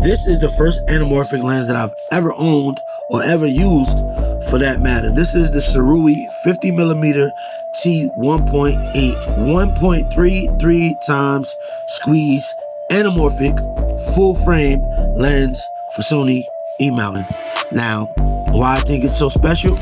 This is the first anamorphic lens that I've ever owned or ever used for that matter. This is the Sirui 50mm T1.8 1.33 times squeeze anamorphic full frame lens for Sony E-mount. Now, why I think it's so special?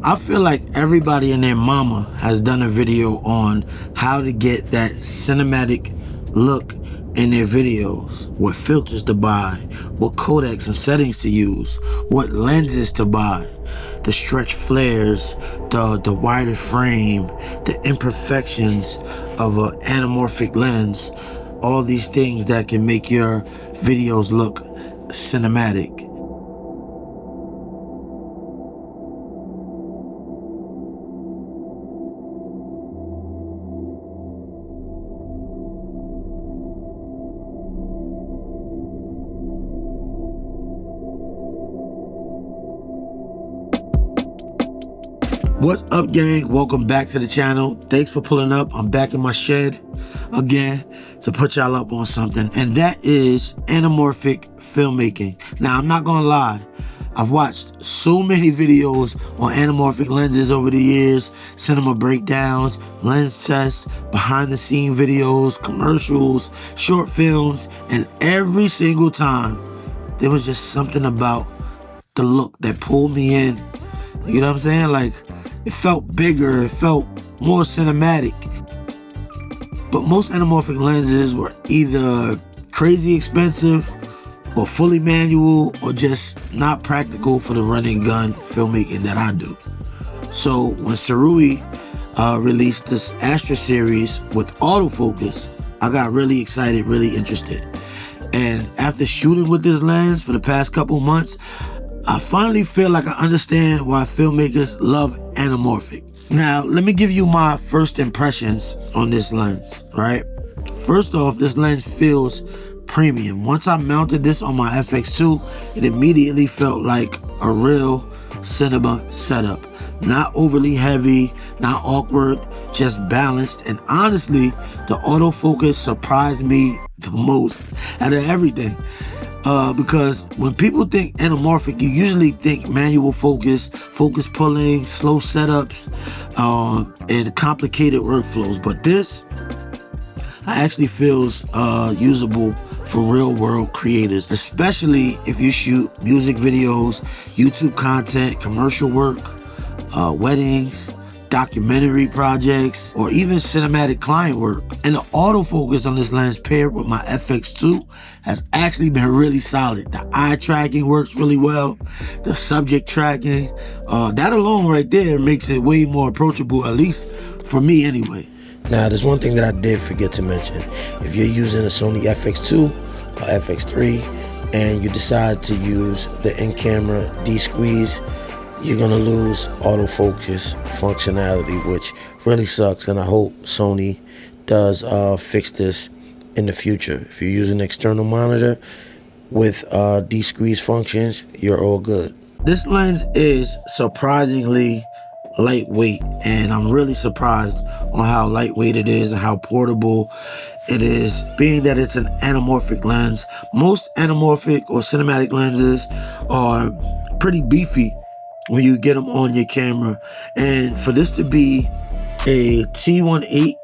I feel like everybody and their mama has done a video on how to get that cinematic look in their videos, what filters to buy, what codecs and settings to use, what lenses to buy, the stretch flares, the wider frame, the imperfections of an anamorphic lens, all these things that can make your videos look cinematic. What's up, gang? Welcome back to the channel. Thanks for pulling up. I'm back in my shed again to put y'all up on something, and that is anamorphic filmmaking. Now, I'm not gonna lie, I've watched so many videos on anamorphic lenses over the years, cinema breakdowns, lens tests, behind the scene videos, commercials, short films, and every single time there was just something about the look that pulled me in. You know what I'm saying? Like, it felt bigger, it felt more cinematic. But most anamorphic lenses were either crazy expensive or fully manual or just not practical for the run and gun filmmaking that I do. So when Sirui released this Astra series with autofocus, I got really excited, really interested. And after shooting with this lens for the past couple months, I finally feel like I understand why filmmakers love anamorphic. Now, let me give you my first impressions on this lens, right? First off, this lens feels premium. Once I mounted this on my FX2, it immediately felt like a real cinema setup. Not overly heavy, not awkward, just balanced. And honestly, the autofocus surprised me the most out of everything. Because when people think anamorphic, you usually think manual focus, focus pulling, slow setups, and complicated workflows. But this actually feels usable for real world creators, especially if you shoot music videos, YouTube content, commercial work, weddings, documentary projects, or even cinematic client work. And the autofocus on this lens paired with my FX2 has actually been really solid. The eye tracking works really well. The subject tracking, that alone right there makes it way more approachable, at least for me anyway. Now, there's one thing that I did forget to mention. If you're using a Sony FX2 or FX3 and you decide to use the in-camera D-squeeze, you're gonna lose autofocus functionality, which really sucks, and I hope Sony does fix this in the future. If you're using an external monitor with D-squeeze functions, you're all good. This lens is surprisingly lightweight, and I'm really surprised on how lightweight it is and how portable it is, being that it's an anamorphic lens. Most anamorphic or cinematic lenses are pretty beefy when you get them on your camera, and for this to be a T1.8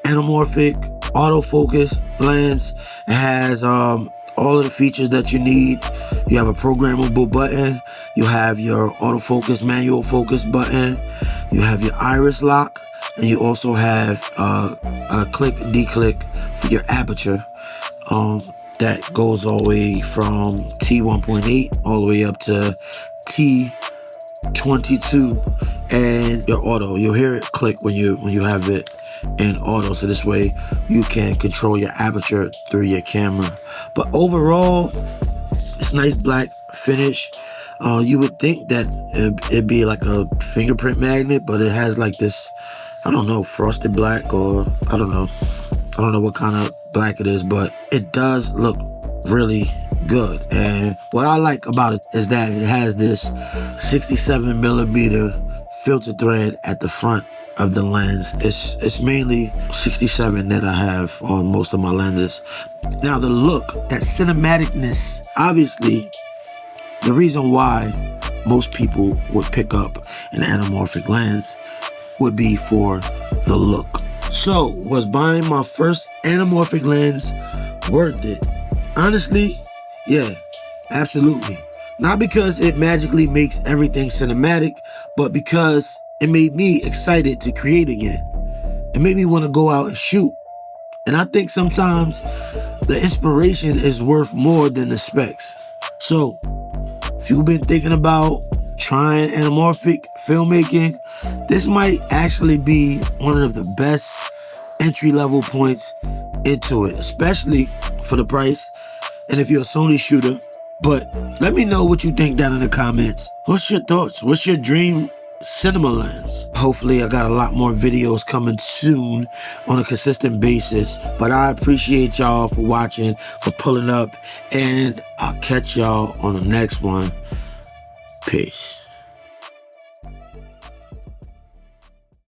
anamorphic autofocus lens, it has all of the features that you need. You have a programmable button, you have your autofocus manual focus button, you have your iris lock, and you also have a click declick for your aperture that goes all the way from T1.8 all the way up to T22, and your auto. You'll hear it click when you have it in auto, so this way you can control your aperture through your camera. But overall, it's nice black finish. You would think that it'd be like a fingerprint magnet, but it has like this, I don't know, frosted black, or I don't know what kind of black it is, but it does look really good. And what I like about it is that it has this 67mm filter thread at the front of the lens. It's mainly 67 that I have on most of my lenses. Now the look, that cinematicness, obviously the reason why most people would pick up an anamorphic lens would be for the look. So was buying my first anamorphic lens worth it? Honestly, yeah, absolutely. Not because it magically makes everything cinematic, but because it made me excited to create again. It made me want to go out and shoot. And I think sometimes the inspiration is worth more than the specs. So if you've been thinking about trying anamorphic filmmaking, this might actually be one of the best entry-level points into it, especially for the price and if you're a Sony shooter. But let me know what you think down in the comments. What's your thoughts? What's your dream cinema lens? Hopefully I got a lot more videos coming soon on a consistent basis. But I appreciate y'all for watching, for pulling up, and I'll catch y'all on the next one. Peace.